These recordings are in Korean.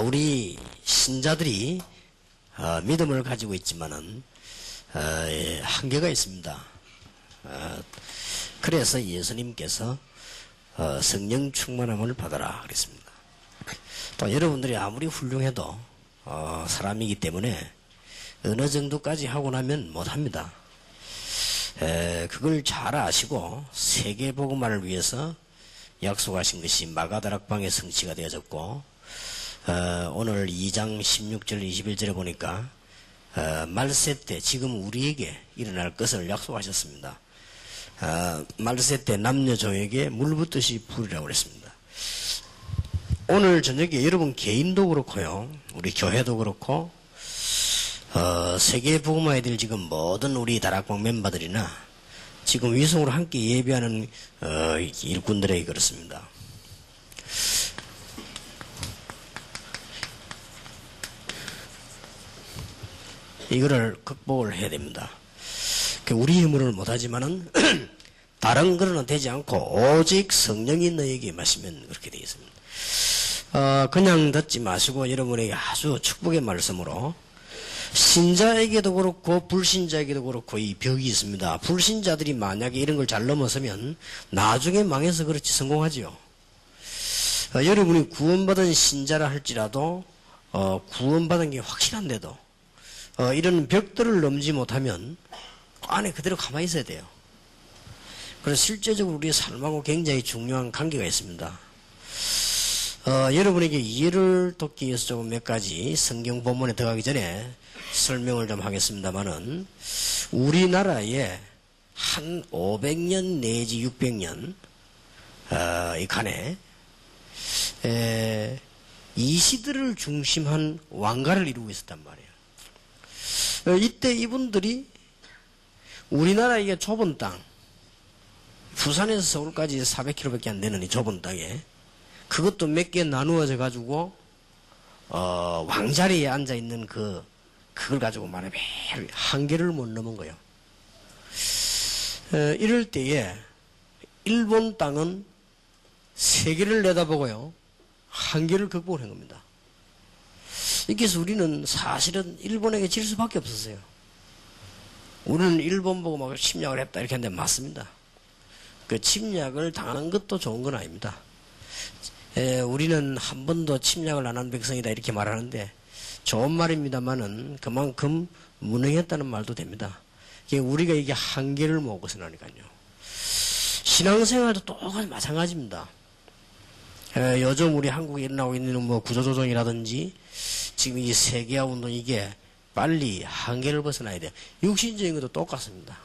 우리 신자들이 믿음을 가지고 있지만은 한계가 있습니다. 그래서 예수님께서 성령 충만함을 받아라 그랬습니다. 또 여러분들이 아무리 훌륭해도 사람이기 때문에 어느 정도까지 하고 나면 못합니다. 그걸 잘 아시고 세계복음화를 위해서 약속하신 것이 마가다락방의 성취가 되어졌고, 오늘 2장 16절 21절에 보니까 말세 때 지금 우리에게 일어날 것을 약속하셨습니다. 말세 때 남녀종에게 물 붓듯이 부으리라고 그랬습니다. 오늘 저녁에 여러분 개인도 그렇고요, 우리 교회도 그렇고, 세계 복음화에 될 지금 모든 우리 다락방 멤버들이나 지금 위성으로 함께 예배하는 일꾼들에게 그렇습니다. 이거를 극복을 해야 됩니다. 우리 힘으로는 못하지만은 다른 거로는 되지 않고 오직 성령이 너에게 마시면 그렇게 되어 있습니다. 그냥 듣지 마시고 여러분에게 아주 축복의 말씀으로, 신자에게도 그렇고 불신자에게도 그렇고 이 벽이 있습니다. 불신자들이 만약에 이런 걸 잘 넘어서면 나중에 망해서 그렇지 성공하지요. 여러분이 구원받은 신자라 할지라도 구원받은 게 확실한데도 이런 벽들을 넘지 못하면 안에 그대로 가만히 있어야 돼요. 그래서 실제적으로 우리의 삶하고 굉장히 중요한 관계가 있습니다. 여러분에게 이해를 돕기 위해서 조금 몇 가지 성경 본문에 들어가기 전에 설명을 좀 하겠습니다만은, 우리나라에 한 500년 내지 600년 이 간에 이 시대를 중심한 왕가를 이루고 있었단 말이에요. 이때 이분들이 우리나라 이게 좁은 땅, 부산에서 서울까지 400km밖에 안 되는 이 좁은 땅에 그것도 몇 개 나누어져 가지고 왕자리에 앉아 있는 그걸 가지고 말하면 한계를 못 넘은 거예요. 이럴 때에 일본 땅은 세계를 내다보고요, 한계를 극복한 겁니다. 그래서 우리는 사실은 일본에게 질 수밖에 없었어요. 우리는 일본 보고 막 침략을 했다 이렇게 하는데 맞습니다. 그 침략을 당하는 것도 좋은 건 아닙니다. 우리는 한 번도 침략을 안 한 백성이다 이렇게 말하는데 좋은 말입니다만은 그만큼 무능했다는 말도 됩니다. 우리가 이게 한계를 못 벗어나니까요. 신앙생활도 똑같이 마찬가지입니다. 요즘 우리 한국에 일어나고 있는 뭐 구조조정이라든지 지금 이 세계화 운동, 이게 빨리 한계를 벗어나야 돼요. 육신적인 것도 똑같습니다.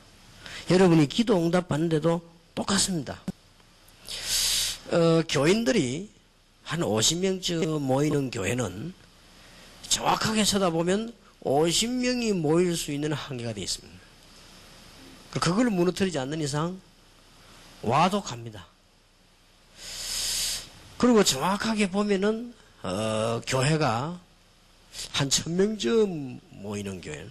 여러분이 기도 응답 받는데도 똑같습니다. 교인들이 한 50명쯤 모이는 교회는 정확하게 쳐다보면 50명이 모일 수 있는 한계가 되어 있습니다. 그걸 무너뜨리지 않는 이상 와도 갑니다. 그리고 정확하게 보면은 교회가 한 1000명쯤 모이는 교회는,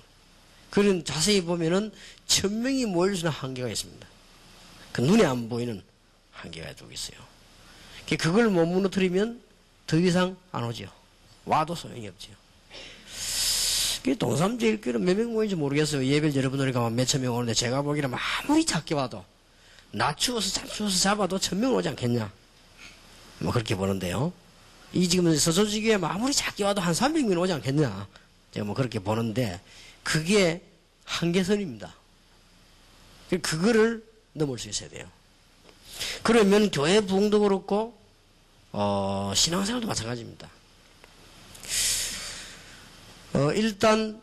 그런 자세히 보면은 1000명이 모일 수 있는 한계가 있습니다. 그 눈에 안 보이는 한계가 좀 있어요. 그걸 못 무너뜨리면 더 이상 안 오죠. 와도 소용이 없죠. 동삼제일교회는 몇 명 모인지 모르겠어요. 예배를 여러분들이 가면 몇천 명 오는데 제가 보기에는 아무리 작게 봐도 낮추어서 잡아도 1000명 오지 않겠냐, 뭐 그렇게 보는데요. 이 지금 서초지교회 아무리 작게 와도 한 300명 오지 않겠냐, 제가 뭐 그렇게 보는데 그게 한계선입니다. 그거를 넘을 수 있어야 돼요. 그러면 교회 부흥도 그렇고 신앙생활도 마찬가지입니다. 일단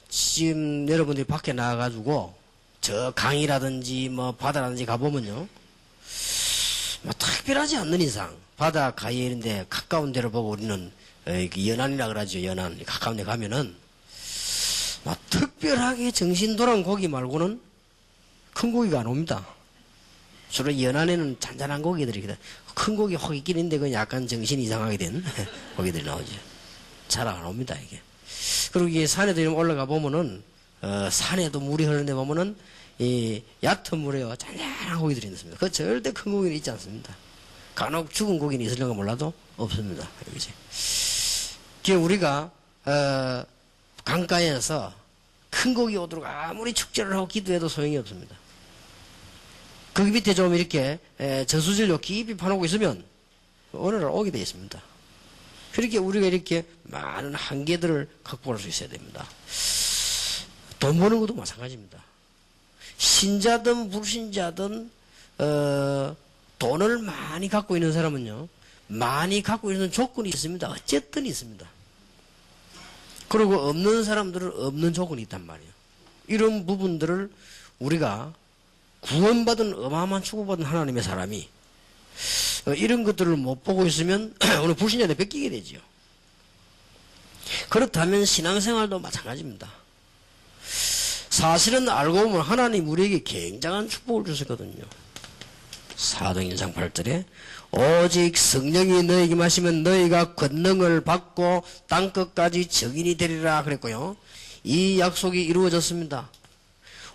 지금 여러분들이 밖에 나와가지고 저 강이라든지 뭐 바다라든지 가보면요, 뭐 특별하지 않는 이상 바다 가이인데 가까운 데를 보고 우리는 연안이라 그러죠. 연안 가까운 데 가면은 뭐 특별하게 정신 돌아온 고기 말고는 큰 고기가 안 옵니다. 주로 연안에는 잔잔한 고기들이 큰 고기 혹 있긴 있는데 그 약간 정신이 이상하게 된 고기들이 나오죠. 잘 안 옵니다 이게. 그리고 이게 산에도 이렇게 올라가 보면은 산에도 물이 흐르는데 보면은 이 얕은 물에요 잔잔한 고기들이 있습니다. 그 절대 큰 고기는 있지 않습니다. 간혹 죽은 고기는 있으려고 몰라도 없습니다. 그지? 그 우리가 강가에서 큰 고기 오도록 아무리 축제를 하고 기도해도 소용이 없습니다. 거기 밑에 좀 이렇게 저수질로 깊이 파놓고 있으면 어느 날 오게 되어 있습니다. 그렇게 우리가 이렇게 많은 한계들을 극복할 수 있어야 됩니다. 돈 버는 것도 마찬가지입니다. 신자든 불신자든 돈을 많이 갖고 있는 사람은요, 많이 갖고 있는 조건이 있습니다. 어쨌든 있습니다. 그리고 없는 사람들은 없는 조건이 있단 말이에요. 이런 부분들을 우리가 구원받은 어마어마한 축복받은 하나님의 사람이 이런 것들을 못 보고 있으면 오늘 불신자한테 뺏기게 되지요. 그렇다면 신앙생활도 마찬가지입니다. 사실은 알고 보면 하나님 우리에게 굉장한 축복을 주셨거든요. 사도행전 8절에 오직 성령이 너에게 마시면 너희가 권능을 받고 땅끝까지 증인이 되리라 그랬고요. 이 약속이 이루어졌습니다.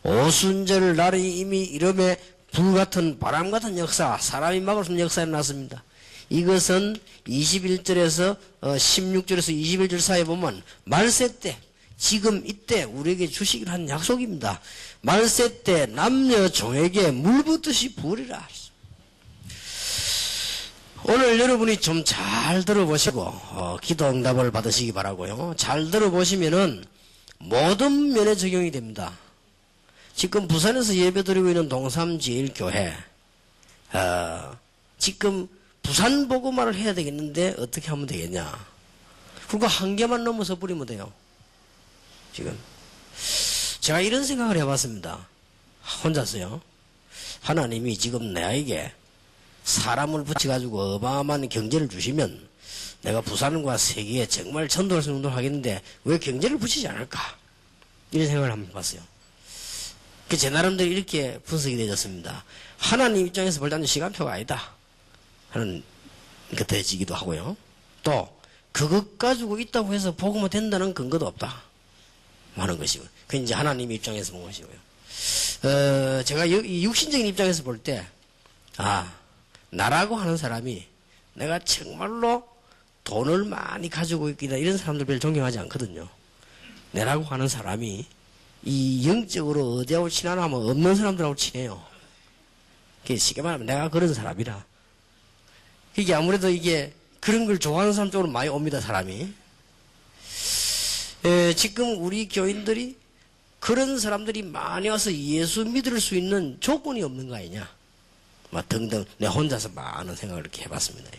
오순절 날이 이미 이름에 불같은 바람같은 역사, 사람이 막을 수 없는 역사가 났습니다. 이것은 21절에서 16절에서 21절 사이에 보면 말세 때, 지금 이때 우리에게 주시기로 한 약속입니다. 말세 때 남녀 종에게 물 붓듯이 부으리라. 오늘 여러분이 좀 잘 들어보시고 기도 응답을 받으시기 바라고요. 잘 들어보시면은 모든 면에 적용이 됩니다. 지금 부산에서 예배드리고 있는 동삼제일교회 지금 부산 복음화를 해야 되겠는데 어떻게 하면 되겠냐. 그리고 한 개만 넘어서 버리면 돼요. 지금 제가 이런 생각을 해봤습니다. 혼자서요. 하나님이 지금 나에게 사람을 붙여가지고 어마어마한 경제를 주시면 내가 부산과 세계에 정말 전도할 수 있는 운동을 하겠는데 왜 경제를 붙이지 않을까? 이런 생각을 한번 해봤어요. 제 나름대로 이렇게 분석이 되어졌습니다. 하나님 입장에서 볼 때는 시간표가 아니다 하는 것들이기도 하고요. 또 그것 가지고 있다고 해서 복음이 된다는 근거도 없다 하는 것이고, 그건 이제 하나님 입장에서 본 것이고요. 제가 육신적인 입장에서 볼 때 나라고 하는 사람이 내가 정말로 돈을 많이 가지고 있기다 이런 사람들 별로 존경하지 않거든요. 내라고 하는 사람이 이 영적으로 어디하고 친하나 하면 없는 사람들하고 친해요. 쉽게 말하면 내가 그런 사람이라. 이게 아무래도 이게 그런 걸 좋아하는 사람 쪽으로 많이 옵니다, 사람이. 지금 우리 교인들이 그런 사람들이 많이 와서 예수 믿을 수 있는 조건이 없는 거 아니냐. 등등, 내가 혼자서 많은 생각을 이렇게 해봤습니다.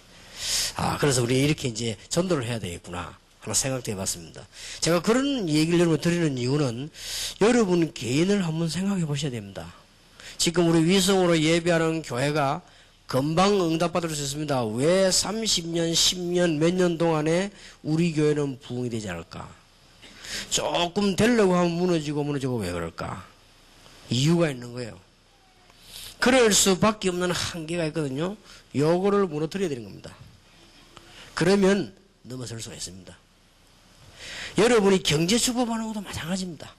그래서 우리 이렇게 이제 전도를 해야 되겠구나 하나 생각도 해봤습니다. 제가 그런 얘기를 여러분 드리는 이유는 여러분 개인을 한번 생각해 보셔야 됩니다. 지금 우리 위성으로 예배하는 교회가 금방 응답받을 수 있습니다. 왜 30년, 10년, 몇 년 동안에 우리 교회는 부흥이 되지 않을까? 조금 되려고 하면 무너지고 왜 그럴까? 이유가 있는 거예요. 그럴 수밖에 없는 한계가 있거든요. 요거를 무너뜨려야 되는 겁니다. 그러면 넘어설 수가 있습니다. 여러분이 경제 축복하는 것도 마찬가지입니다.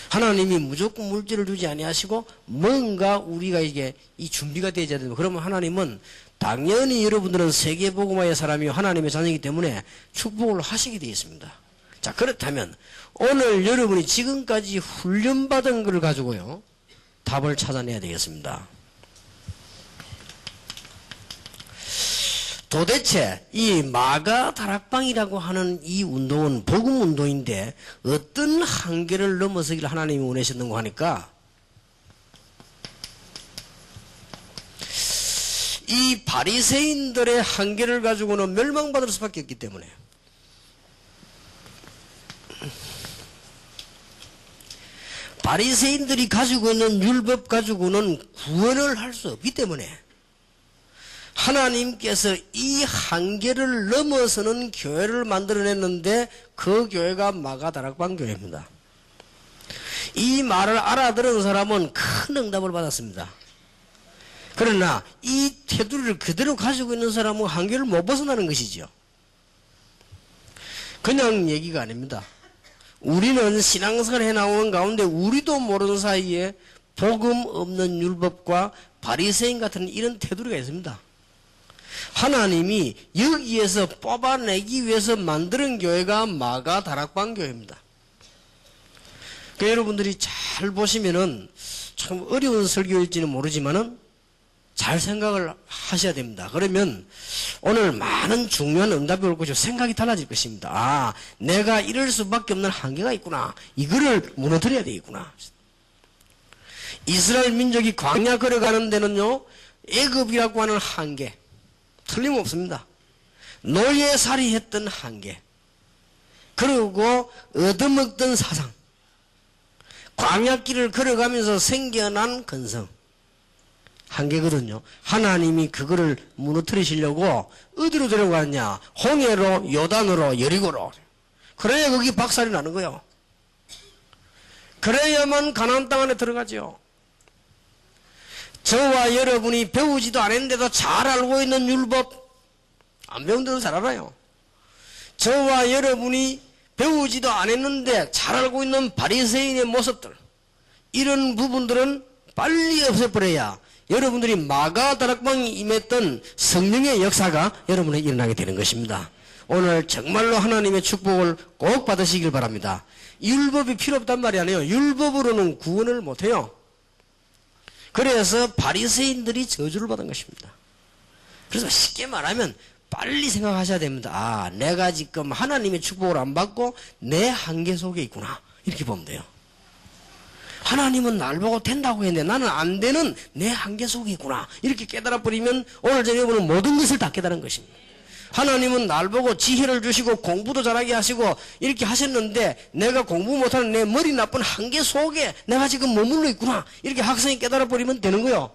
하나님이 무조건 물질을 주지 아니하시고 뭔가 우리가 이게 이 준비가 되어야 됩니다. 그러면 하나님은 당연히 여러분들은 세계복음화의 사람이 하나님의 자녀이기 때문에 축복을 하시게 되어 있습니다. 자, 그렇다면 오늘 여러분이 지금까지 훈련받은 걸 가지고요 답을 찾아내야 되겠습니다. 도대체 이 마가 다락방이라고 하는 이 운동은 복음 운동인데 어떤 한계를 넘어서기를 하나님이 원하셨는가 하니까 이 바리새인들의 한계를 가지고는 멸망받을 수밖에 없기 때문에 바리새인들이 가지고 있는 율법 가지고는 구원을 할 수 없기 때문에 하나님께서 이 한계를 넘어서는 교회를 만들어냈는데 그 교회가 마가다락방 교회입니다. 이 말을 알아들은 사람은 큰 응답을 받았습니다. 그러나 이 테두리를 그대로 가지고 있는 사람은 한계를 못 벗어나는 것이죠. 그냥 얘기가 아닙니다. 우리는 신앙생활 해나오는 가운데 우리도 모르는 사이에 복음 없는 율법과 바리새인 같은 이런 테두리가 있습니다. 하나님이 여기에서 뽑아내기 위해서 만드는 교회가 마가 다락방 교회입니다. 그러니까 여러분들이 잘 보시면은 참 어려운 설교일지는 모르지만은 잘 생각을 하셔야 됩니다. 그러면 오늘 많은 중요한 응답이 올 것이고 생각이 달라질 것입니다. 아, 내가 이럴 수밖에 없는 한계가 있구나. 이거를 무너뜨려야 되겠구나. 이스라엘 민족이 광야 걸어가는 데는요, 애굽이라고 하는 한계, 틀림없습니다. 노예살이 했던 한계, 그리고 얻어먹던 사상, 광야길을 걸어가면서 생겨난 근성, 한계거든요. 하나님이 그거를 무너뜨리시려고 어디로 데려갔냐? 홍해로, 요단으로, 여리고로. 그래야 거기 박살이 나는 거예요. 그래야만 가나안 땅 안에 들어가죠. 저와 여러분이 배우지도 않았는데도 잘 알고 있는 율법, 안 배운 데도 잘 알아요. 저와 여러분이 배우지도 않았는데 잘 알고 있는 바리새인의 모습들, 이런 부분들은 빨리 없애버려야 여러분들이 마가 다락방에 임했던 성령의 역사가 여러분에 일어나게 되는 것입니다. 오늘 정말로 하나님의 축복을 꼭 받으시길 바랍니다. 율법이 필요 없단 말이 아니에요. 율법으로는 구원을 못해요. 그래서 바리새인들이 저주를 받은 것입니다. 그래서 쉽게 말하면 빨리 생각하셔야 됩니다. 아, 내가 지금 하나님의 축복을 안 받고 내 한계 속에 있구나. 이렇게 보면 돼요. 하나님은 날 보고 된다고 했는데 나는 안 되는 내 한계 속에 있구나. 이렇게 깨달아버리면 오늘 저녁에 보는 모든 것을 다 깨달은 것입니다. 하나님은 날 보고 지혜를 주시고 공부도 잘하게 하시고 이렇게 하셨는데 내가 공부 못하는 내 머리 나쁜 한계 속에 내가 지금 머물러 있구나. 이렇게 학생이 깨달아버리면 되는 거예요.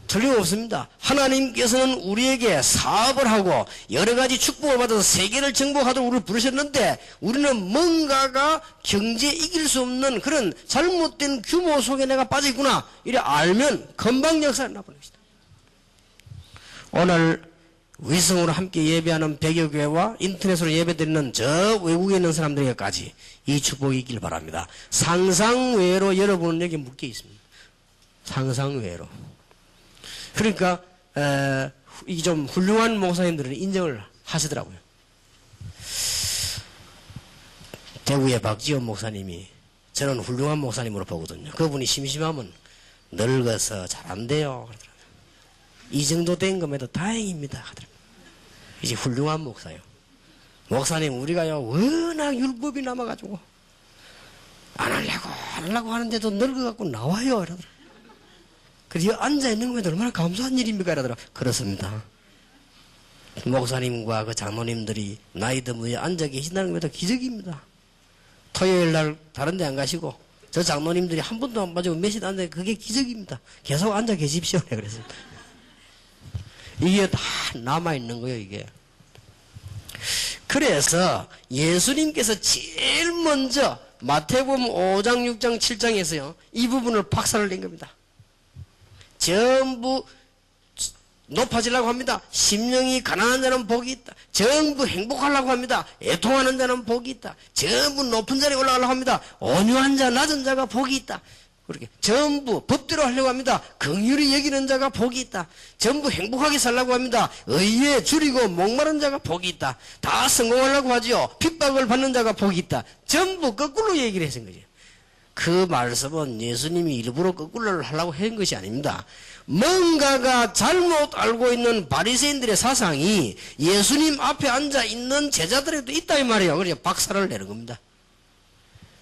틀림없습니다. 하나님께서는 우리에게 사업을 하고 여러 가지 축복을 받아서 세계를 정복하도록 우리를 부르셨는데 우리는 뭔가가 경제에 이길 수 없는 그런 잘못된 규모 속에 내가 빠져있구나. 이래 알면 금방 역사를 나버리는 것이다. 오늘 위성으로 함께 예배하는 백여교회와 인터넷으로 예배드리는 저 외국에 있는 사람들에게까지 이 축복이 있길 바랍니다. 상상외로 여러분은 여기 묶여 있습니다. 상상외로. 그러니까 이 좀 훌륭한 목사님들은 인정을 하시더라고요. 대구의 박지원 목사님이 저는 훌륭한 목사님으로 보거든요. 그분이 심심하면 늙어서 잘 안 돼요. 이 정도 된 것에도 다행입니다. 이제 훌륭한 목사요. 목사님 우리가요 워낙 율법이 남아가지고 안 하려고 하는데도 늙어갖고 나와요. 이러더라고요. 그래서 앉아있는 것에도 얼마나 감사한 일입니까? 이러더라. 그렇습니다. 목사님과 그 장로님들이 나이 드문에 앉아 계신다는 것도 기적입니다. 토요일 날 다른 데 안 가시고 저 장로님들이 한 번도 안 빠지고 몇시 앉아 그게 기적입니다. 계속 앉아 계십시오. 그랬습니다. 이게 다 남아있는 거예요, 이게. 그래서 예수님께서 제일 먼저 마태복음 5장, 6장, 7장에서요, 이 부분을 박살을 낸 겁니다. 전부 높아지려고 합니다. 심령이 가난한 자는 복이 있다. 전부 행복하려고 합니다. 애통하는 자는 복이 있다. 전부 높은 자리에 올라가려고 합니다. 온유한 자, 낮은 자가 복이 있다. 그렇게 전부 법대로 하려고 합니다. 긍휼히 여기는 자가 복이 있다. 전부 행복하게 살려고 합니다. 의에 줄이고 목마른 자가 복이 있다. 다 성공하려고 하지요. 핍박을 받는 자가 복이 있다. 전부 거꾸로 얘기를 하신 거죠. 그 말씀은 예수님이 일부러 거꾸로 하려고 한 것이 아닙니다. 뭔가가 잘못 알고 있는 바리새인들의 사상이 예수님 앞에 앉아 있는 제자들에도 있다 이 말이에요. 그래서 박살을 내는 겁니다.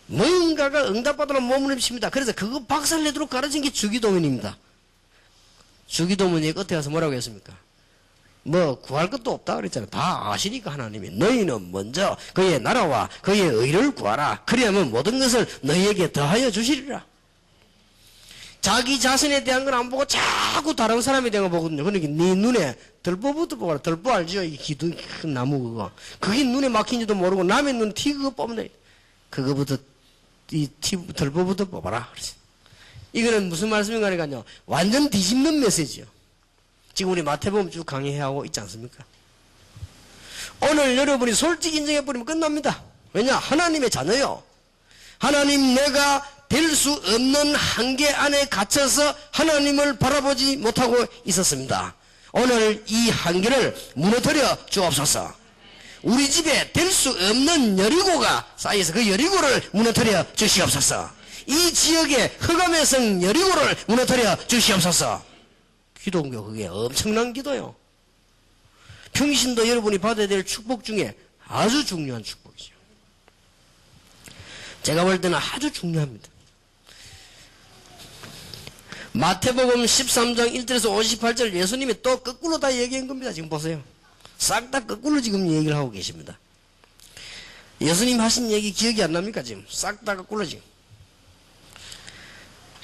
뭔가가 응답받으러 몸부림칩니다. 그래서 그거 박살내도록 가르친 게 주기도문입니다. 주기도문의 끝에 가서 뭐라고 했습니까? 뭐 구할 것도 없다 그랬잖아요. 다 아시니까 하나님이 너희는 먼저 그의 나라와 그의 의를 구하라. 그래야만 모든 것을 너희에게 더하여 주시리라. 자기 자신에 대한 건 안 보고 자꾸 다른 사람에 대한 거 보거든요. 그러니까 네 눈에 들보부터 보거라. 들보 알죠? 이 기둥 큰 나무 그거. 그게 눈에 막힌지도 모르고 남의 눈 티 그거 뽑네. 그거부터 이 털보부터 뽑아라. 이거는 무슨 말씀인가 하니까요. 완전 뒤집는 메시지요. 지금 우리 마태복음 쭉 강의하고 있지 않습니까? 오늘 여러분이 솔직히 인정해버리면 끝납니다. 왜냐? 하나님의 자녀요. 하나님 내가 될 수 없는 한계 안에 갇혀서 하나님을 바라보지 못하고 있었습니다. 오늘 이 한계를 무너뜨려 주옵소서. 우리 집에 될 수 없는 여리고가 쌓여서 그 여리고를 무너뜨려 주시옵소서. 이 지역의 흑암의 성 여리고를 무너뜨려 주시옵소서. 기도인가 그게 엄청난 기도요. 평신도 여러분이 받아야 될 축복 중에 아주 중요한 축복이죠. 제가 볼 때는 아주 중요합니다. 마태복음 13장 1절에서 58절 예수님이 또 거꾸로 다 얘기한 겁니다. 지금 보세요. 싹 다 거꾸로 지금 얘기를 하고 계십니다. 예수님 하신 얘기 기억이 안 납니까? 지금 싹 다 거꾸로 지금.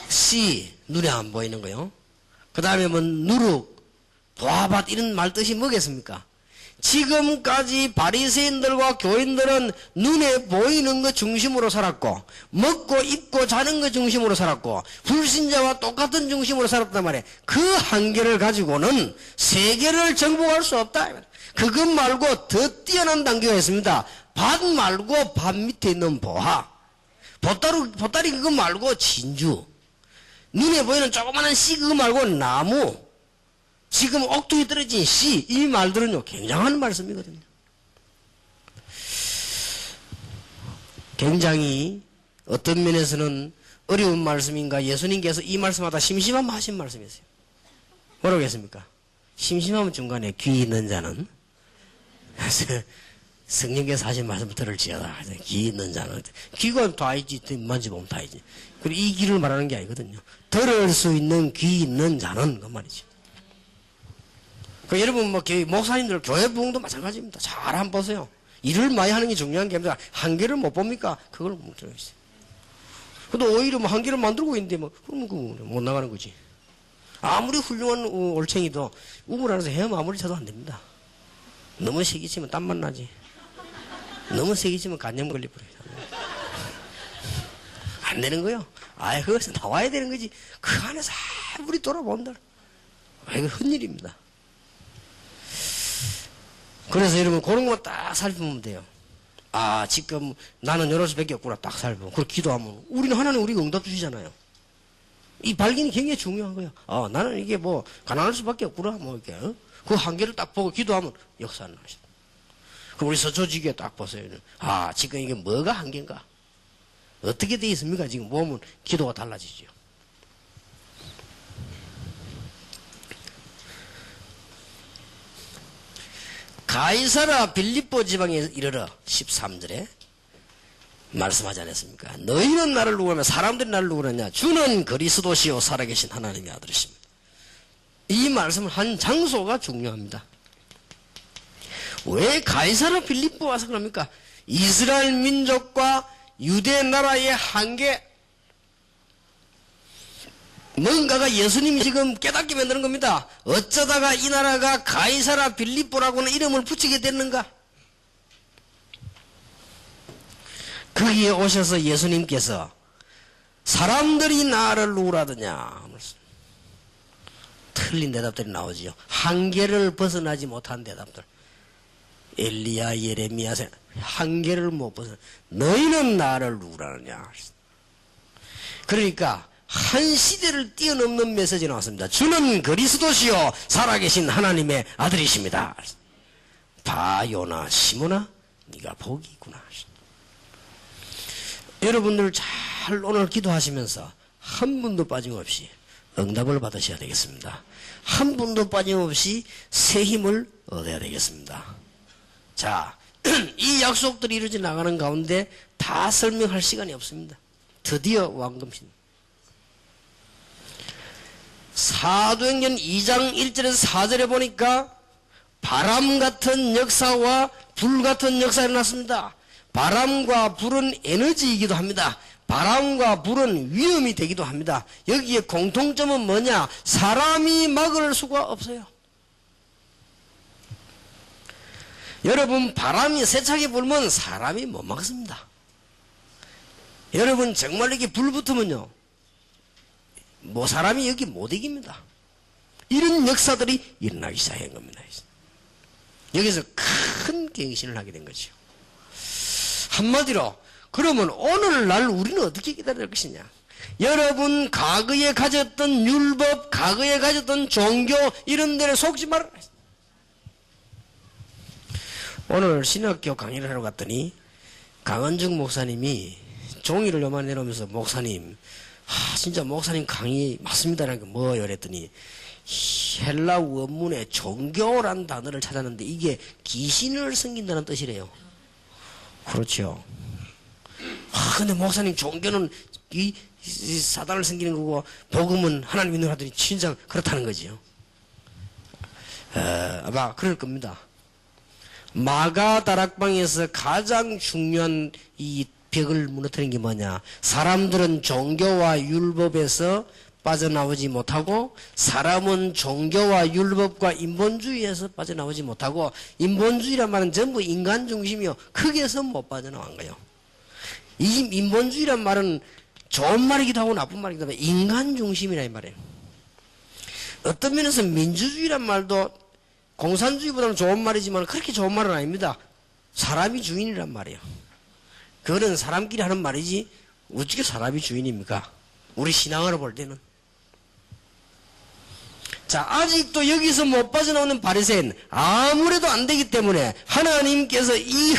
씨, 눈에 안 보이는 거요. 그 다음에 뭐 누룩, 도화밭 이런 말 뜻이 뭐겠습니까? 지금까지 바리새인들과 교인들은 눈에 보이는 것 중심으로 살았고 먹고 입고 자는 것 중심으로 살았고 불신자와 똑같은 중심으로 살았단 말이에요. 그 한계를 가지고는 세계를 정복할 수 없다. 그것 말고 더 뛰어난 단계가 있습니다. 밭 말고 밭 밑에 있는 보화, 보따리 그거 말고 진주, 눈에 보이는 조그마한 씨 그거 말고 나무, 지금 옥토에 떨어진 씨, 이 말들은요 굉장한 말씀이거든요. 굉장히 어떤 면에서는 어려운 말씀인가. 예수님께서 이 말씀하다 심심하면 하신 말씀이었어요. 뭐라고 했습니까? 심심하면 중간에 귀 있는 자는 성령께서 하신 말씀을 들을지어다. 귀 있는 자는 귀가 다 있지, 만져보면 다 있지. 그리고 이 귀를 말하는 게 아니거든요. 들을 수 있는 귀 있는 자는 그 말이죠. 그 여러분 뭐 목사님들 교회 부흥도 마찬가지입니다. 잘 한번 보세요. 일을 많이 하는 게 중요한 게 아니라 한계를 못 봅니까? 그걸 못 들어있어요. 그래도 오히려 뭐 한계를 만들고 있는데 뭐 그러면 못 나가는 거지. 아무리 훌륭한 올챙이도 우물 안에서 헤엄 아무리 쳐도 안 됩니다. 너무 세게 치면 땀만 나지. 너무 세게 치면 간염 걸려버려요. 안 되는 거요. 아, 그것은 나와야 되는 거지. 그 안에서 아무리 돌아본다. 이거 헛일입니다. 그래서 여러분 그런 거 딱 살펴보면 돼요. 아, 지금 나는 이럴 수밖에 없구나 딱 살펴보면. 그걸 기도하면 우리는 하나님 우리가 응답 주시잖아요. 이 발견이 굉장히 중요한 거예요. 아, 나는 이게 뭐 가난할 수밖에 없구나 뭐 이렇게 그 한계를 딱 보고 기도하면 역사는 나시다. 그럼 우리 서초지교에 딱 보세요. 아, 지금 이게 뭐가 한계인가? 어떻게 돼 있습니까? 지금 보면 기도가 달라지죠. 가이사라 빌립보 지방에 이르러 13절에 말씀하지 않았습니까? 너희는 나를 누구냐면 사람들이 나를 누구냐? 주는 그리스도시요 살아계신 하나님의 아들이십니다. 이 말씀을 한 장소가 중요합니다. 왜 가이사라 빌립보 와서 그럽니까? 이스라엘 민족과 유대 나라의 한계, 뭔가가 예수님이 지금 깨닫게 만드는 겁니다. 어쩌다가 이 나라가 가이사라 빌립보라고는 이름을 붙이게 됐는가? 거기에 오셔서 예수님께서 사람들이 나를 누구라더냐? 틀린 대답들이 나오지요. 한계를 벗어나지 못한 대답들. 엘리야, 예레미야, 한계를 못 벗어나. 너희는 나를 누구라느냐? 그러니까 한 시대를 뛰어넘는 메시지 나왔습니다. 주는 그리스도시요 살아계신 하나님의 아들이십니다. 바요나 시모나 네가 복이 있구나. 여러분들 잘 오늘 기도하시면서 한 분도 빠짐없이 응답을 받으셔야 되겠습니다. 한 분도 빠짐없이 새 힘을 얻어야 되겠습니다. 자, 이 약속들이 이루어져 나가는 가운데 다 설명할 시간이 없습니다. 드디어 왕금신. 사도행전 2장 1절에서 4절에 보니까 바람 같은 역사와 불 같은 역사가 일어났습니다. 바람과 불은 에너지이기도 합니다. 바람과 불은 위험이 되기도 합니다. 여기에 공통점은 뭐냐? 사람이 막을 수가 없어요. 여러분, 바람이 세차게 불면 사람이 못 막습니다. 여러분 정말 이게 불 붙으면요 뭐 사람이 여기 못 이깁니다. 이런 역사들이 일어나기 시작한 겁니다. 여기서 큰 갱신을 하게 된 거죠. 한마디로 그러면 오늘날 우리는 어떻게 기다릴 것이냐. 여러분 과거에 가졌던 율법, 과거에 가졌던 종교 이런 데를 속지 말아라. 오늘 신학교 강의를 하러 갔더니 강원중 목사님이 종이를 요만 내놓으면서 목사님 진짜 목사님 강의 맞습니다라는 게 뭐예요? 그랬더니 헬라 원문에 종교란 단어를 찾았는데 이게 귀신을 섬긴다는 뜻이래요. 그렇죠. 근데 목사님 종교는 이 사단을 섬기는 거고 복음은 하나님 믿는 하더니 진짜 그렇다는 거지요. 아마 그럴 겁니다. 마가 다락방에서 가장 중요한 이 벽을 무너뜨린 게 뭐냐. 사람들은 종교와 율법에서 빠져나오지 못하고 사람은 종교와 율법과 인본주의에서 빠져나오지 못하고 인본주의란 말은 전부 인간 중심이요. 거기에서 못 빠져나온 거예요. 이 인본주의란 말은 좋은 말이기도 하고 나쁜 말이기도 하고 인간 중심이라 이 말이에요. 어떤 면에서 민주주의란 말도 공산주의보다는 좋은 말이지만 그렇게 좋은 말은 아닙니다. 사람이 주인이란 말이에요. 그거는 사람끼리 하는 말이지 어떻게 사람이 주인입니까? 우리 신앙으로 볼 때는. 자, 아직도 여기서 못 빠져나오는 바리새인 아무래도 안 되기 때문에 하나님께서 이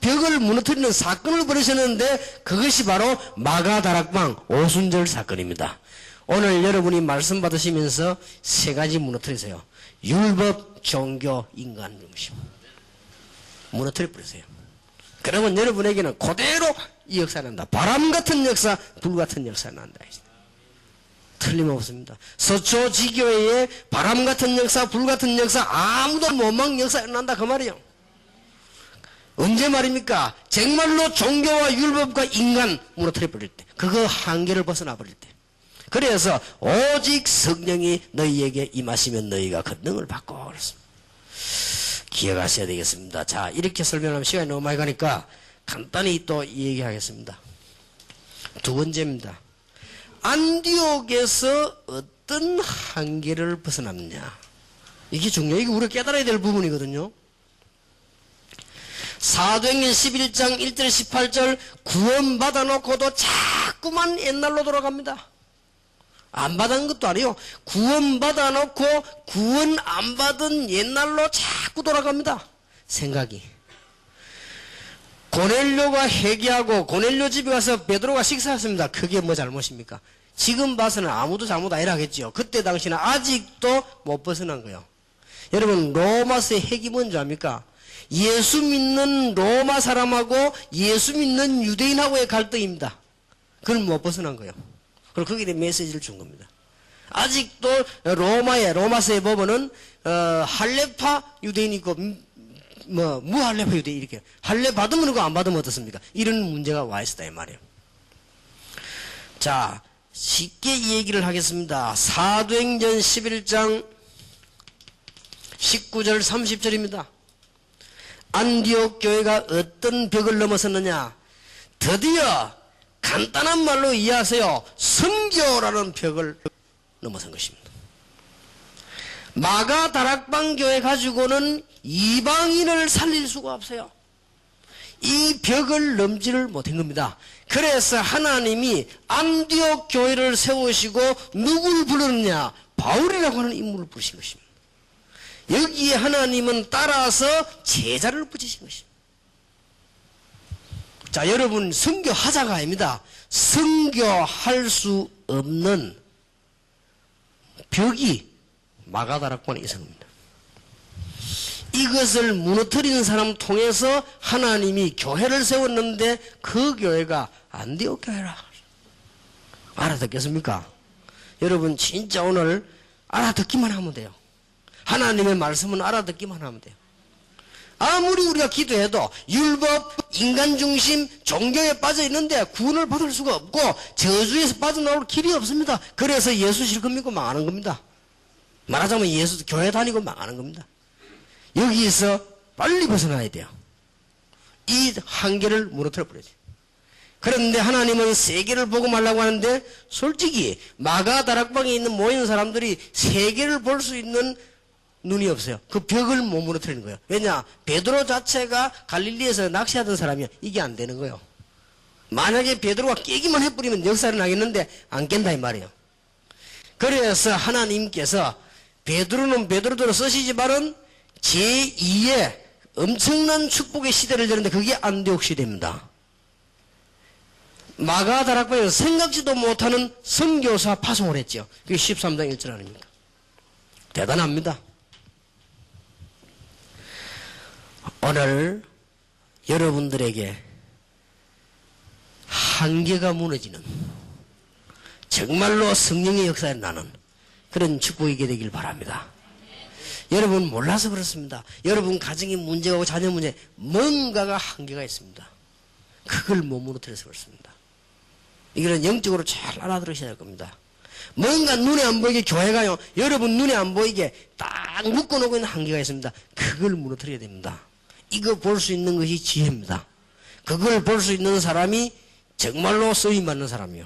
벽을 무너뜨리는 사건을 벌이셨는데 그것이 바로 마가다락방 오순절 사건입니다. 오늘 여러분이 말씀 받으시면서 세 가지 무너뜨리세요. 율법, 종교, 인간 중심. 무너뜨려 버리세요. 그러면 여러분에게는 그대로 이 역사가 난다. 바람 같은 역사, 불 같은 역사가 난다. 틀림없습니다. 서초지교회에 바람 같은 역사, 불 같은 역사, 아무도 못 막는 역사가 일어난다 그 말이에요. 언제 말입니까? 정말로 종교와 율법과 인간 무너뜨려 버릴 때, 그거 한계를 벗어나 버릴 때. 그래서 오직 성령이 너희에게 임하시면 너희가 권능을 받고 그랬습니다. 기억하셔야 되겠습니다. 자, 이렇게 설명하면 시간이 너무 많이 가니까 간단히 또 얘기하겠습니다. 두 번째입니다. 안디옥에서 어떤 한계를 벗어났느냐. 이게 중요해요. 이게 우리가 깨달아야 될 부분이거든요. 사도행전 11장 1절 18절 구원받아 놓고도 자꾸만 옛날로 돌아갑니다. 안 받은 것도 아니에요. 구원받아 놓고 구원 안 받은 옛날로 자꾸 돌아갑니다. 생각이. 고넬료가 회개하고 고넬료 집에 가서 베드로가 식사했습니다. 그게 뭐 잘못입니까? 지금 봐서는 아무도 잘못 아니라겠지요. 그때 당시는 아직도 못 벗어난 거예요. 여러분 로마서의 핵이 뭔지 압니까? 예수 믿는 로마 사람하고 예수 믿는 유대인하고의 갈등입니다. 그걸 못 벗어난 거예요. 그리고 거기에 대한 메시지를 준 겁니다. 아직도 로마서의 법원은 할례파 유대인이 있고 무할례파 유대인 이렇게 할례 받으면 그거 안 받으면 어떻습니까? 이런 문제가 와 있었다 이 말이에요. 자, 쉽게 얘기를 하겠습니다. 사도행전 11장 19절 30절입니다. 안디옥 교회가 어떤 벽을 넘어섰느냐? 드디어 간단한 말로 이해하세요. 선교라는 벽을 넘어선 것입니다. 마가 다락방 교회 가지고는 이방인을 살릴 수가 없어요. 이 벽을 넘지를 못한 겁니다. 그래서 하나님이 안디옥 교회를 세우시고 누구를 부르느냐? 바울이라고 하는 인물을 부르신 것입니다. 여기에 하나님은 따라서 제자를 붙이신 것입니다. 자, 여러분 선교하자가 아닙니다. 선교할 수 없는 벽이 마가다락방에 있는 겁니다. 이것을 무너뜨리는 사람 통해서 하나님이 교회를 세웠는데 그 교회가 안디옥 교회라. 알아듣겠습니까? 여러분 진짜 오늘 알아듣기만 하면 돼요. 하나님의 말씀은 알아듣기만 하면 돼요. 아무리 우리가 기도해도 율법, 인간중심, 종교에 빠져 있는데 구원을 받을 수가 없고 저주에서 빠져나올 길이 없습니다. 그래서 예수 실컷 믿고 망하는 겁니다. 말하자면 예수 교회 다니고 망하는 겁니다. 여기에서 빨리 벗어나야 돼요. 이 한계를 무너뜨려 버려야지. 그런데 하나님은 세계를 복음하려고 하는데 솔직히 마가다락방에 있는 모인 사람들이 세계를 볼 수 있는 눈이 없어요. 그 벽을 못 무너뜨리는 거예요. 왜냐? 베드로 자체가 갈릴리에서 낚시하던 사람이야. 이게 안 되는 거예요. 만약에 베드로가 깨기만 해버리면 역사를 나겠는데 안 깬다 이 말이에요. 그래서 하나님께서 베드로는 베드로대로 쓰시지만은 제2의 엄청난 축복의 시대를 여는데 그게 안디옥 시대입니다. 마가다락방에서 생각지도 못하는 선교사 파송을 했죠. 그게 13장 1절 아닙니까? 대단합니다. 오늘 여러분들에게 한계가 무너지는 정말로 성령의 역사에 나는 그런 축복이 있게 되길 바랍니다. 여러분 몰라서 그렇습니다. 여러분 가정의 문제가 자녀 문제 뭔가가 한계가 있습니다. 그걸 못 무너뜨려서 그렇습니다. 이거는 영적으로 잘 알아들으셔야 할 겁니다. 뭔가 눈에 안 보이게 교회가요 여러분 눈에 안 보이게 딱 묶어놓고 있는 한계가 있습니다. 그걸 무너뜨려야 됩니다. 이거 볼 수 있는 것이 지혜입니다. 그걸 볼 수 있는 사람이 정말로 쓰임받는 사람이요.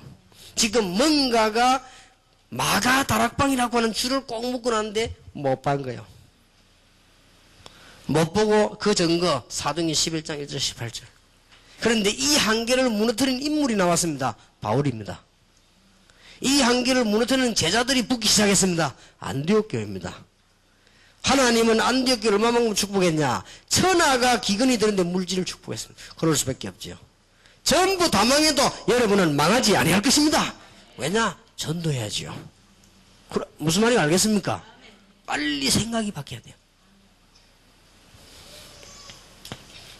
지금 뭔가가 마가다락방이라고 하는 줄을 꼭 묶어놨는데 못 본 거예요. 못 보고 그 증거 사도행전 11장 1절 18절. 그런데 이 한계를 무너뜨린 인물이 나왔습니다. 바울입니다. 이 한계를 무너뜨리는 제자들이 붙기 시작했습니다. 안디옥 교회입니다. 하나님은 안디옥 교회를 얼마만큼 축복했냐? 천하가 기근이 되는데 물질을 축복했습니다. 그럴 수밖에 없죠. 전부 다 망해도 여러분은 망하지 아니할 것입니다. 왜냐? 전도해야지요. 무슨 말인지 알겠습니까? 빨리 생각이 바뀌어야 돼요.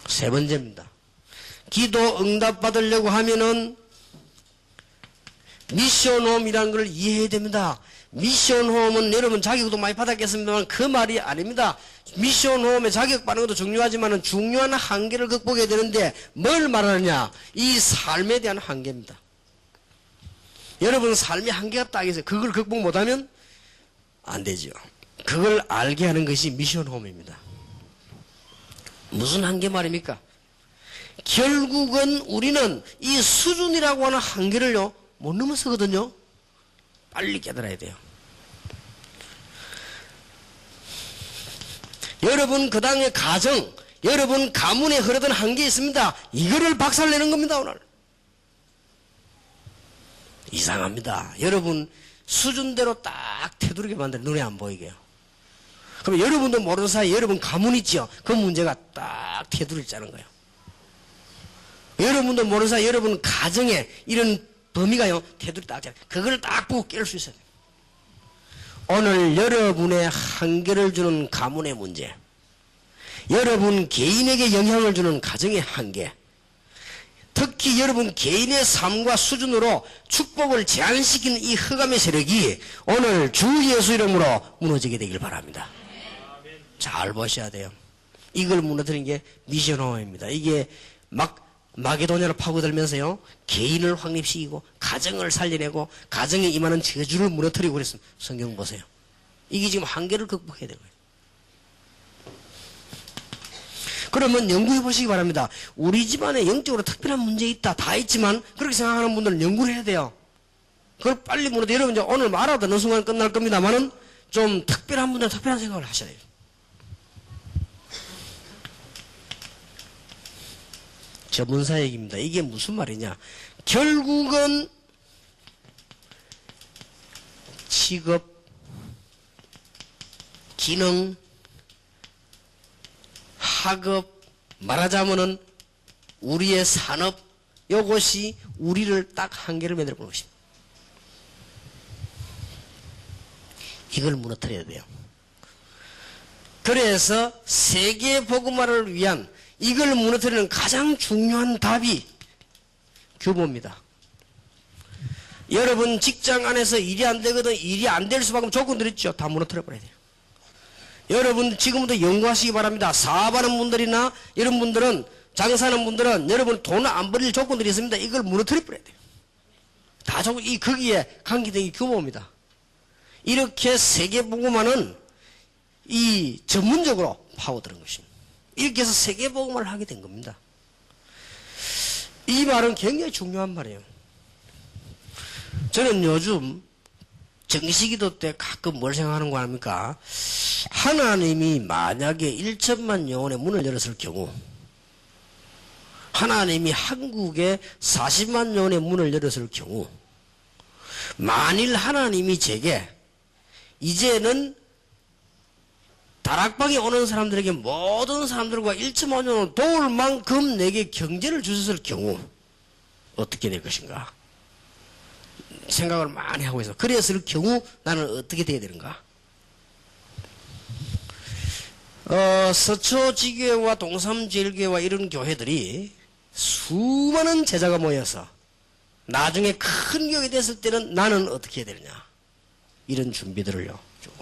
세 번째입니다. 기도 응답받으려고 하면은 미션홈이라는 걸 이해해야 됩니다. 미션홈은 여러분 자격도 많이 받았겠습니다만 그 말이 아닙니다. 미션홈에 자격받는 것도 중요하지만 중요한 한계를 극복해야 되는데 뭘 말하느냐? 이 삶에 대한 한계입니다. 여러분 삶의 한계가 딱 있어요. 그걸 극복 못하면 안 되죠. 그걸 알게 하는 것이 미션홈입니다. 무슨 한계 말입니까? 결국은 우리는 이 수준이라고 하는 한계를요 못 넘어서거든요. 빨리 깨달아야 돼요. 여러분 그 당의 가정, 여러분 가문에 흐르던 한계 있습니다. 이거를 박살내는 겁니다. 오늘 이상합니다. 여러분 수준대로 딱 테두리게 만들어 눈에 안 보이게요. 그럼 여러분도 모르는 사이에 여러분 가문 있죠. 그 문제가 딱 테두리 짜는 거예요. 여러분도 모르는 사이에 여러분 가정에 이런 범위가요 테두리 딱 짜요. 그걸 딱 보고 깰 수 있어야 돼요. 오늘 여러분의 한계를 주는 가문의 문제, 여러분 개인에게 영향을 주는 가정의 한계, 특히 여러분 개인의 삶과 수준으로 축복을 제한시키는 이 흑암의 세력이 오늘 주 예수 이름으로 무너지게 되길 바랍니다. 잘 보셔야 돼요. 이걸 무너뜨리는 게 미션홈입니다. 이게 마게도냐를 파고들면서요 개인을 확립시키고 가정을 살려내고 가정에 임하는 저주를 무너뜨리고 그랬습니다. 성경 보세요. 이게 지금 한계를 극복해야 되는 거예요. 그러면 연구해 보시기 바랍니다. 우리 집안에 영적으로 특별한 문제 있다 다 있지만 그렇게 생각하는 분들은 연구를 해야 돼요. 그걸 빨리 무너뜨려. 여러분 이제 오늘 알아듣는 순간 끝날 겁니다만은 좀 특별한 분들은 특별한 생각을 하셔야 돼요. 전문사 얘기입니다. 이게 무슨 말이냐? 결국은 직업, 기능, 학업, 말하자면은 우리의 산업, 이것이 우리를 딱 한계를 만들어 보는 것입니다. 이걸 무너뜨려야 돼요. 그래서 세계 복음화를 위한 이걸 무너뜨리는 가장 중요한 답이 규모입니다. 여러분 직장 안에서 일이 안 되거든. 일이 안 될 수밖에 없는 조건들이 있죠. 다 무너뜨려 버려야 돼요. 여러분 지금부터 연구하시기 바랍니다. 사업하는 분들이나 이런 분들은, 장사하는 분들은 여러분 돈 안 벌릴 조건들이 있습니다. 이걸 무너뜨려 버려야 돼요. 다 거기에 관계된 게 규모입니다. 이렇게 세계복음화는 이 전문적으로 파고드는 것입니다. 이렇게 해서 세계복음화를 하게 된 겁니다. 이 말은 굉장히 중요한 말이에요. 저는 요즘 정시기도 때 가끔 뭘 생각하는 거 아닙니까? 하나님이 만약에 1천만 영혼의 문을 열었을 경우, 하나님이 한국에 40만 영혼의 문을 열었을 경우, 만일 하나님이 제게 이제는 다락방에 오는 사람들에게 모든 사람들과 1천만 원을 도울 만큼 내게 경제를 주셨을 경우 어떻게 될 것인가 생각을 많이 하고 있어. 그랬을 경우 나는 어떻게 돼야 되는가? 서초지교회와 동삼제일교회와 이런 교회들이 수많은 제자가 모여서 나중에 큰 교회 됐을 때는 나는 어떻게 해야 되느냐, 이런 준비들을요 좀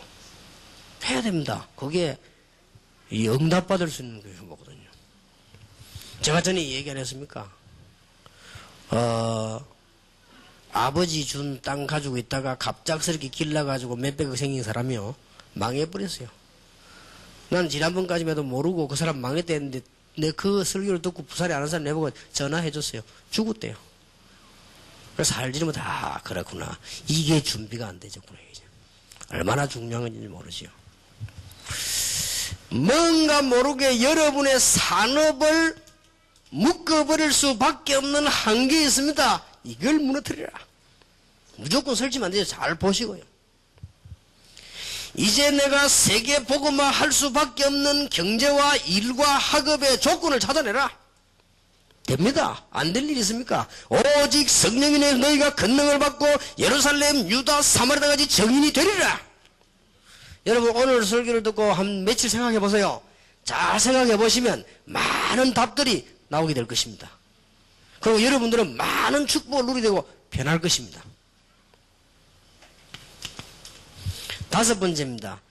해야 됩니다. 그게 응답받을 수 있는 교회거든요. 제가 전에 얘기 안 했습니까? 아버지 준 땅 가지고 있다가 갑작스럽게 길러가지고 몇백억 생긴 사람이요 망해버렸어요. 난 지난번까지만 해도 모르고 그 사람 망했다 했는데 내 그 설교를 듣고 부산에 아는 사람 내보고 전화해줬어요. 죽었대요. 그래서 살지는 뭐 다 그렇구나. 이게 준비가 안 되졌구나. 이제 얼마나 중요한 건지 모르지요. 뭔가 모르게 여러분의 산업을 묶어버릴 수밖에 없는 한계가 있습니다. 이걸 무너뜨리라. 무조건 설치면 안 되죠. 잘 보시고요. 이제 내가 세계 복음화 할 수밖에 없는 경제와 일과 학업의 조건을 찾아내라. 됩니다. 안 될 일이 있습니까? 오직 성령인의 너희가 권능을 받고 예루살렘, 유다, 사마리아까지 정인이 되리라. 여러분 오늘 설교를 듣고 한 며칠 생각해 보세요. 잘 생각해 보시면 많은 답들이 나오게 될 것입니다. 그리고 여러분들은 많은 축복을 누리게 되고 변할 것입니다. 다섯 번째입니다.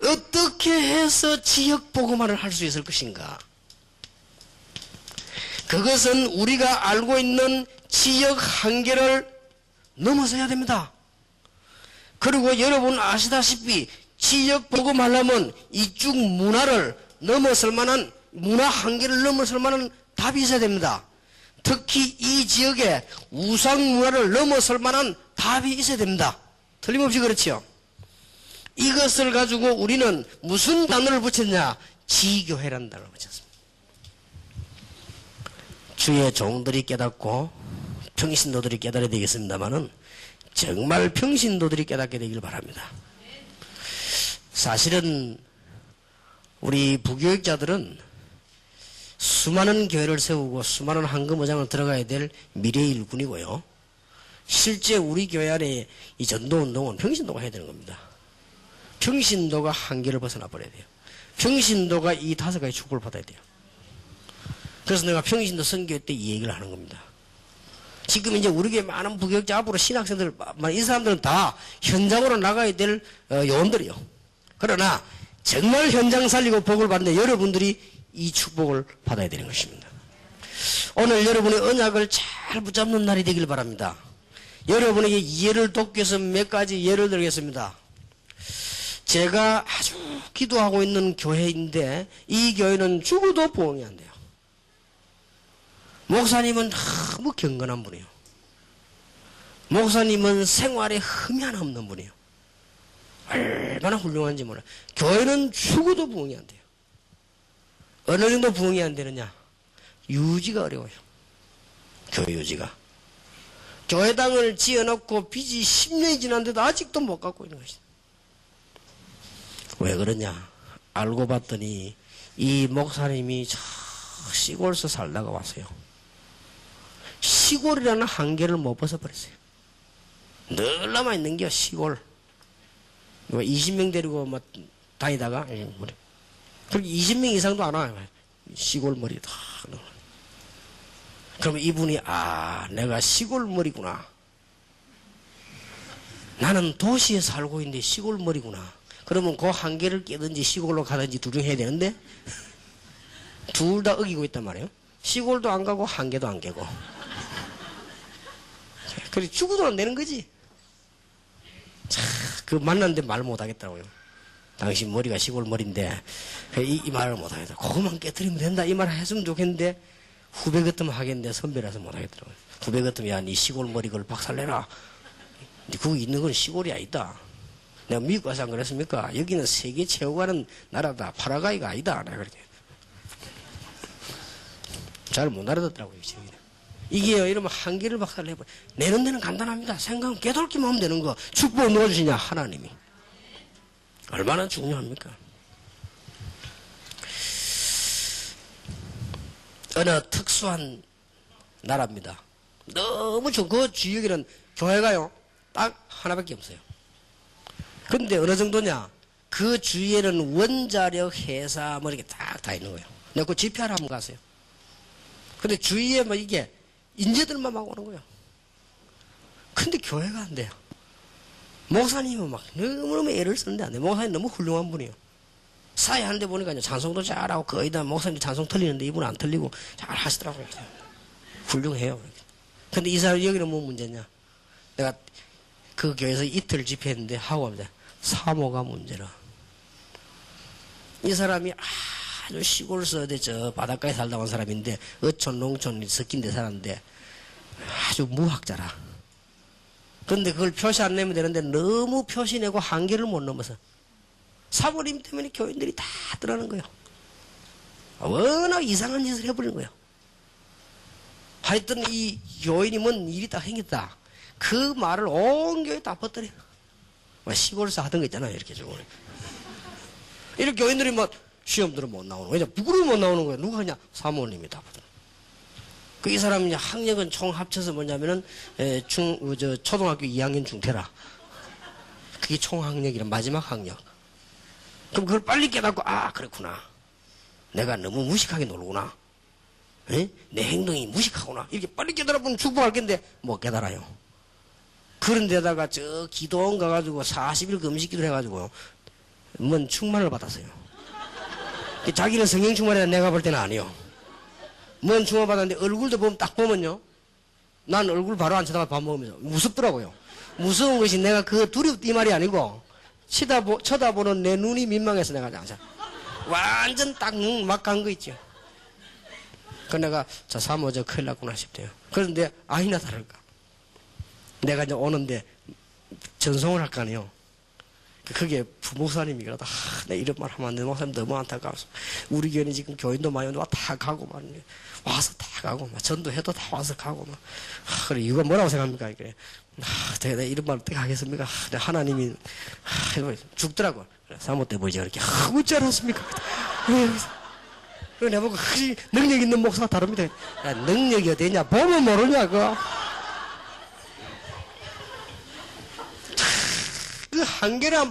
어떻게 해서 지역 복음화를 할 수 있을 것인가? 그것은 우리가 알고 있는 지역 한계를 넘어서야 됩니다. 그리고 여러분 아시다시피 지역 복음하려면 이쪽 문화를 넘어설 만한, 문화 한계를 넘어설 만한 답이 있어야 됩니다. 특히 이 지역의 우상 문화를 넘어설 만한 답이 있어야 됩니다. 틀림없이 그렇지요. 이것을 가지고 우리는 무슨 단어를 붙였냐? 지교회라는 단어를 붙였습니다. 주의 종들이 깨닫고 평신도들이 깨달아야 되겠습니다만은 정말 평신도들이 깨닫게 되길 바랍니다. 사실은 우리 부교육자들은 수많은 교회를 세우고 수많은 황금어장을 들어가야 될 미래의 일꾼이고요. 실제 우리 교회 안에 이 전도운동은 평신도가 해야 되는 겁니다. 평신도가 한계를 벗어나 버려야 돼요. 평신도가 이 5가지 축복을 받아야 돼요. 그래서 내가 평신도 선교회 때 이 얘기를 하는 겁니다. 지금 이제 우리 교회 많은 부교육자 앞으로 신학생들, 이 사람들은 다 현장으로 나가야 될 요원들이요. 그러나 정말 현장 살리고 복을 받는데 여러분들이 이 축복을 받아야 되는 것입니다. 오늘 여러분의 언약을 잘 붙잡는 날이 되길 바랍니다. 여러분에게 예를 돕기 위해서 몇 가지 예를 들겠습니다. 제가 아주 기도하고 있는 교회인데 이 교회는 죽어도 부흥이 안 돼요. 목사님은 너무 경건한 분이에요. 목사님은 생활에 흠이 하나 없는 분이에요. 얼마나 훌륭한지 몰라요. 교회는 죽어도 부흥이 안 돼요. 어느 정도 부흥이 안 되느냐? 유지가 어려워요. 교회 유지가. 교회당을 지어놓고 빚이 10년이 지났는데도 아직도 못 갖고 있는 것이다. 왜 그러냐? 알고 봤더니 이 목사님이 저 시골에서 살다가 왔어요. 시골이라는 한계를 못 벗어버렸어요. 늘 남아있는 게 시골. 20명 데리고 막 다니다가 그렇게 20명 이상도 안 와요. 시골 머리 다. 그러면 이분이 내가 시골 머리구나. 나는 도시에 살고 있는데 시골 머리구나. 그러면 그 한계를 깨든지 시골로 가든지 둘 중 해야 되는데 둘 다 어기고 있단 말이에요. 시골도 안 가고 한계도 안 깨고. 그래 죽어도 안 되는 거지. 그 만났는데 말 못하겠다고요. 당신 머리가 시골 머리인데 이 말을 못하겠다. 그것만 깨뜨리면 된다. 이 말을 했으면 좋겠는데 후배 같으면 하겠는데 선배라서 못 하겠더라고요. 후배 같으면 야, 니 시골 머리 그걸 박살내라. 근데 거기 있는 건 시골이 아니다. 내가 미국 가서 안 그랬습니까? 여기는 세계 최고가는 나라다. 파라과이가 아니다. 내가 그렇게. 잘 못 알아듣더라고요. 이게요, 이러면 한계를 박살내버려. 내는 데는 간단합니다. 생각은 깨닫기만 하면 되는 거. 축복을 누가 주시냐? 하나님이. 얼마나 중요합니까? 어느 특수한 나라입니다. 너무 좋고, 그 주역에는 교회가요, 딱 하나밖에 없어요. 근데 어느 정도냐? 그 주위에는 원자력 회사 뭐 이렇게 딱 다 있는 거예요. 내가 그 집회하러 한번 갔어요. 근데 주위에 뭐 이게 인재들만 막 오는 거예요. 근데 교회가 안 돼요. 목사님은 막 너무너무 애를 쓰는데 안 돼요. 목사님 너무 훌륭한 분이에요. 사회 하는데 보니까 찬송도 잘하고 거의 다 목사님 찬송 틀리는데 이분은 안 틀리고 잘 하시더라고요. 훌륭해요. 근데 이 사람 여기는 뭐 문제냐? 내가 그 교회에서 이틀 집회했는데 하고 합니다. 사모가 문제라. 이 사람이 아주 시골서 저 바닷가에 살다 온 사람인데 어촌 농촌 섞인 데 살았는데 아주 무학자라. 그런데 그걸 표시 안 내면 되는데 너무 표시 내고 한계를 못 넘어서 사모님 때문에 교인들이 다 떠나는 거예요. 워낙 이상한 짓을 해버리는 거예요. 하여튼 이 교인이 뭔 일이 딱 생겼다. 그 말을 온 교회 다 퍼뜨려. 시골에서 하던 거 있잖아요. 이렇게 좀. 이렇게 교인들이 막 시험들은 못 나오는 거예요. 부끄러워 못 나오는 거예요. 누가 하냐? 사모님이 다 퍼뜨려. 그 이 사람이 학력은 총 합쳐서 뭐냐면은 초등학교 2학년 중퇴라. 그게 총 학력이란 마지막 학력. 그럼 그걸 빨리 깨닫고 아 그렇구나. 내가 너무 무식하게 놀구나. 에? 내 행동이 무식하구나. 이렇게 빨리 깨달아보면 축복할 건데 못 깨달아요. 그런데다가 저 기도원 가가지고 40일 금식 기도를 해가지고 뭔 충만을 받았어요. 자기는 성령 충만이라 내가 볼 때는 아니요. 뭔 충만 받았는데 얼굴도 보면 딱 보면요. 난 얼굴 바로 안 쳐다봐 밥 먹으면서 무섭더라고요. 무서운 것이 내가 그 두렵다 이 말이 아니고 쳐다보는 내 눈이 민망해서 내가 항상 완전 딱 눈 막 간 거 있죠. 그 내가 저 사모 저 큰일 났구나 싶대요. 그런데 아니나 다를까. 내가 이제 오는데 전송을 할 거 아니에요. 그게 부목사님이 그러다 내 이런 말 하면 안 돼. 목사님 너무 안타까워서 우리 교회는 지금 교인도 많이 오는데 다 가고 막 와서 다 가고 막 전도해도 다 와서 가고 막 그래 이거 뭐라고 생각합니까? 그래 내가 이런 말 어떻게 하겠습니까? 하나님이 죽더라고. 사모 때 보이지 그렇게 어찌 알았습니까? 그래 내가 보고 능력 있는 목사가 다릅니다. 야, 능력이 어디냐 보면 모르냐고. 그 한계를 안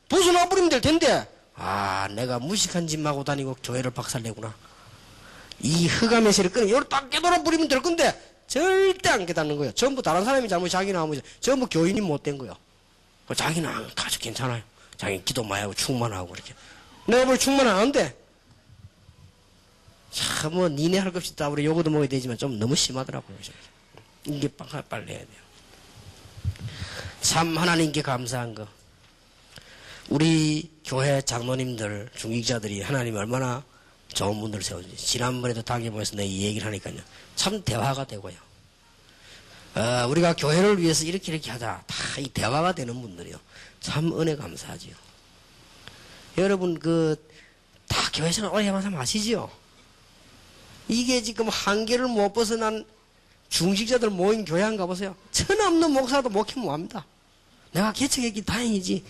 벗어나버리면 될 텐데 아 내가 무식한 짓 하고 다니고 교회를 박살내구나. 이 흑암의 세를 끊어 이걸 딱 깨달아버리면 될 건데 절대 안 깨닫는 거예요. 전부 다른 사람이 잘못 자기는 아무 전부 교인이 못된 거예요. 자기는 아주 괜찮아요. 자기 기도 많이 하고 충만하고 그렇게 내가 뭘 충만 안 하는데 참 뭐 니네 할 것 없이 다 우리 요거도 먹어야 되지만 좀 너무 심하더라고요. 이게 빨리 해야 돼요. 참 하나님께 감사한 거. 우리 교회 장로님들, 중직자들이 하나님 얼마나 좋은 분들을 세워주지. 지난번에도 당겨보면서 내 이 얘기를 하니까요. 참 대화가 되고요. 우리가 교회를 위해서 이렇게 하자. 다 이 대화가 되는 분들이요. 참 은혜 감사하지요. 여러분 다 교회에서는 오래 해봐서 아시지요? 이게 지금 한계를 못 벗어난 중직자들 모인 교회 안 가보세요. 천 없는 목사도 목회는 뭐합니다. 내가 개척했기 다행이지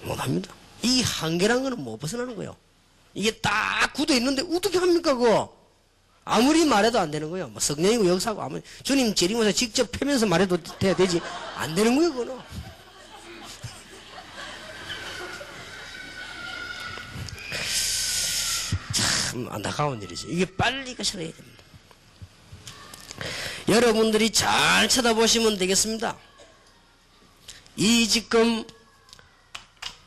못합니다. 이 한계란 거는 못 벗어나는 거예요. 이게 딱 굳어 있는데 어떻게 합니까 그거? 아무리 말해도 안 되는 거예요. 뭐 성령이고 역사고 아무리 주님 재림오사 직접 펴면서 말해도 돼야 되지 안 되는 거예요 그거는. 참 안타까운 일이죠. 이게 빨리 거셔야 됩니다. 여러분들이 잘 쳐다보시면 되겠습니다. 이 지금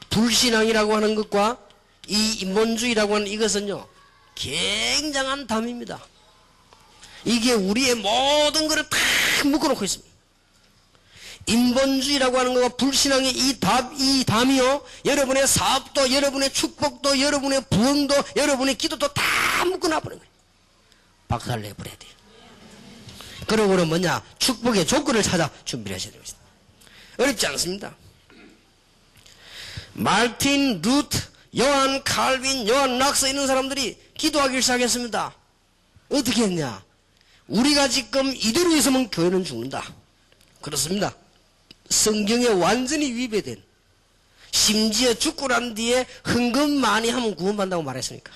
불신앙이라고 하는 것과 이 인본주의라고 하는 이것은요 굉장한 담입니다. 이게 우리의 모든 것을 다 묶어놓고 있습니다. 인본주의라고 하는 것과 불신앙의 이 담이요 여러분의 사업도 여러분의 축복도 여러분의 부흥도 여러분의 기도도 다 묶어놔버린 거예요. 박살내버려야 돼요. 그러고는 뭐냐? 축복의 조건을 찾아 준비를 하셔야 됩니다. 어렵지 않습니다. 말틴, 루트, 요한 칼빈, 요한 락서 있는 사람들이 기도하기 시작했습니다. 어떻게 했냐? 우리가 지금 이대로 있으면 교회는 죽는다. 그렇습니다. 성경에 완전히 위배된, 심지어 죽고 난 뒤에 헌금 많이 하면 구원받는다고 말했으니까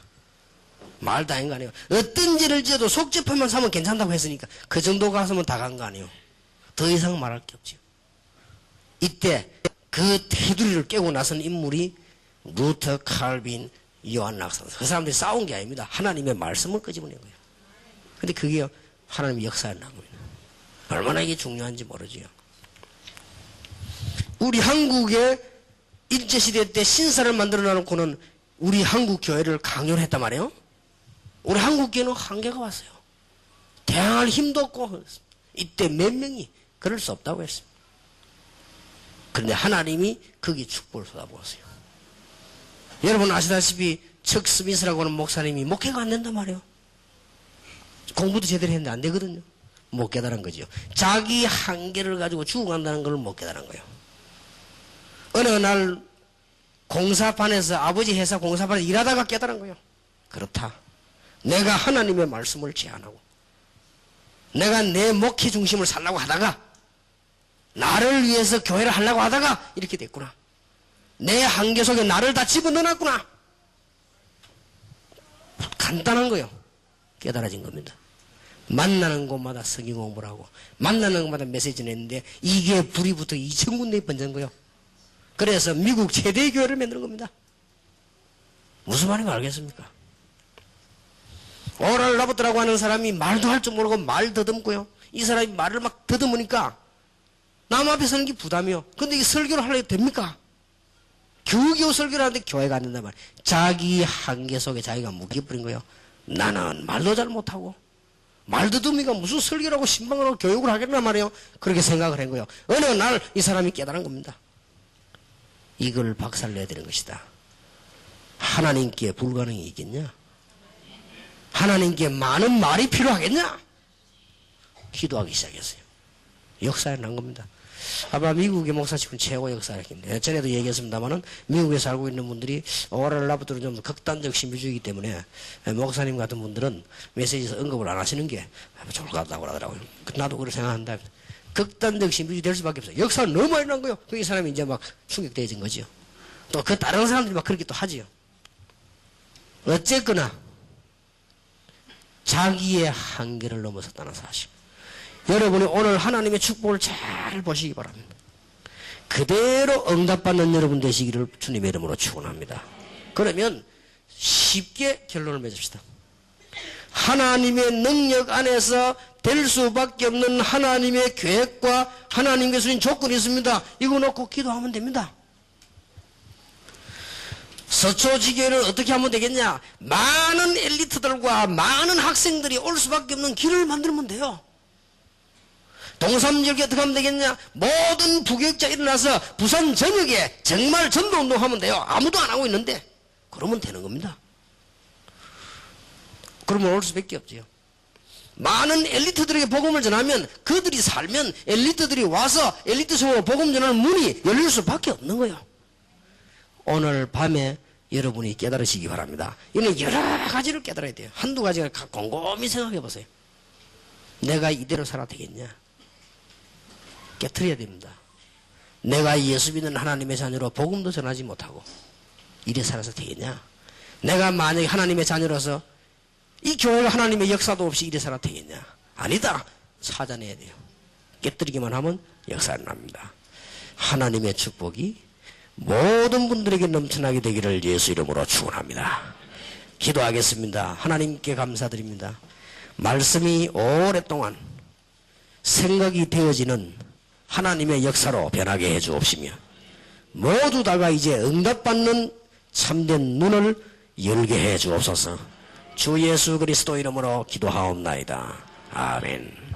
말도 아닌 거 아니에요. 어떤 죄를 지어도 속죄판만 사면 괜찮다고 했으니까 그 정도 가서면 다 간 거 아니에요. 더 이상 말할 게 없죠. 이때 그 테두리를 깨고 나선 인물이 루터, 칼빈, 요한 락서. 그 사람들이 싸운 게 아닙니다. 하나님의 말씀을 끄집어낸 거예요. 근데 그게 하나님의 역사였나 겁니다. 얼마나 이게 중요한지 모르지요. 우리 한국의 일제시대 때 신사를 만들어 놓고는 우리 한국 교회를 강요를 했단 말이에요. 우리 한국 교회는 한계가 왔어요. 대항할 힘도 없고, 이때 몇 명이 그럴 수 없다고 했습니다. 그런데 하나님이 거기 축복을 쏟아부었어요. 여러분 아시다시피 척 스미스라고 하는 목사님이 목회가 안 된단 말이에요. 공부도 제대로 했는데 안 되거든요. 못 깨달은 거죠. 자기 한계를 가지고 죽어간다는 걸 못 깨달은 거예요. 어느 날 공사판에서, 아버지 회사 공사판에서 일하다가 깨달은 거예요. 그렇다. 내가 하나님의 말씀을 제안하고 내가 내 목회 중심을 살라고 하다가 나를 위해서 교회를 하려고 하다가 이렇게 됐구나. 내 한계 속에 나를 다 집어넣어놨구나. 간단한 거요. 깨달아진 겁니다. 만나는 곳마다 성경 공부를 하고 만나는 곳마다 메시지 냈는데 이게 불이 붙어 2,000군데에 번진 거예요. 그래서 미국 최대 교회를 만드는 겁니다. 무슨 말인가 알겠습니까? 오랄 라버트라고 하는 사람이 말도 할 줄 모르고 말 더듬고요. 이 사람이 말을 막 더듬으니까 남 앞에 서는 게 부담이요. 근데 이게 설교를 하려고 됩니까? 겨우겨우 설교를 하는데 교회가 안 된단 말이에요. 자기 한계 속에 자기가 묶여버린 거예요. 나는 말도 잘 못하고 말 더듬이가 무슨 설교를 하고 신방을 하고 교육을 하겠나 말이에요. 그렇게 생각을 한 거예요. 어느 날 이 사람이 깨달은 겁니다. 이걸 박살내야 되는 것이다. 하나님께 불가능이 있겠냐? 하나님께 많은 말이 필요하겠냐? 기도하기 시작했어요. 역사에 난 겁니다. 아마 미국의 목사치고는 최고 역사였겠네요. 전에도 얘기했습니다만은 미국에 살고 있는 분들이 오랄 라부터는 좀 극단적 신비주의이기 때문에 목사님 같은 분들은 메시지에서 언급을 안 하시는 게 좋을 것 같다고 하더라고요. 나도 그렇게 생각한다. 극단적 신비주의 될 수밖에 없어요. 역사가 너무 많이 난 거예요. 이 사람이 이제 막 충격되어진 거죠. 또 그 다른 사람들이 막 그렇게 또 하지요. 어쨌거나 자기의 한계를 넘어섰다는 사실. 여러분이 오늘 하나님의 축복을 잘 보시기 바랍니다. 그대로 응답받는 여러분 되시기를 주님의 이름으로 축원합니다. 그러면 쉽게 결론을 맺읍시다. 하나님의 능력 안에서 될 수밖에 없는 하나님의 계획과 하나님께 주신 조건이 있습니다. 이거 놓고 기도하면 됩니다. 서초지교회를 어떻게 하면 되겠냐? 많은 엘리트들과 많은 학생들이 올 수밖에 없는 길을 만들면 돼요. 동삼지역에 어떻게 하면 되겠냐? 모든 부교육자 일어나서 부산 전역에 정말 전도운동하면 돼요. 아무도 안 하고 있는데 그러면 되는 겁니다. 그러면 올 수밖에 없지요. 많은 엘리트들에게 복음을 전하면 그들이 살면 엘리트들이 와서 엘리트 성으로 복음 전하는 문이 열릴 수밖에 없는 거예요. 오늘 밤에 여러분이 깨달으시기 바랍니다. 이는 여러 가지를 깨달아야 돼요. 한두 가지를 곰곰이 생각해 보세요. 내가 이대로 살아도 되겠냐? 깨트려야 됩니다. 내가 예수 믿는 하나님의 자녀로 복음도 전하지 못하고 이래 살아서 되겠냐? 내가 만약에 하나님의 자녀로서 이 교회가 하나님의 역사도 없이 이래 살아도 되겠냐? 아니다. 찾아내야 돼요. 깨트리기만 하면 역사는 납니다. 하나님의 축복이 모든 분들에게 넘쳐나게 되기를 예수 이름으로 축원합니다. 기도하겠습니다. 하나님께 감사드립니다. 말씀이 오랫동안 생각이 되어지는 하나님의 역사로 변하게 해 주옵시며 모두 다가 이제 응답받는 참된 눈을 열게 해 주옵소서. 주 예수 그리스도 이름으로 기도하옵나이다. 아멘.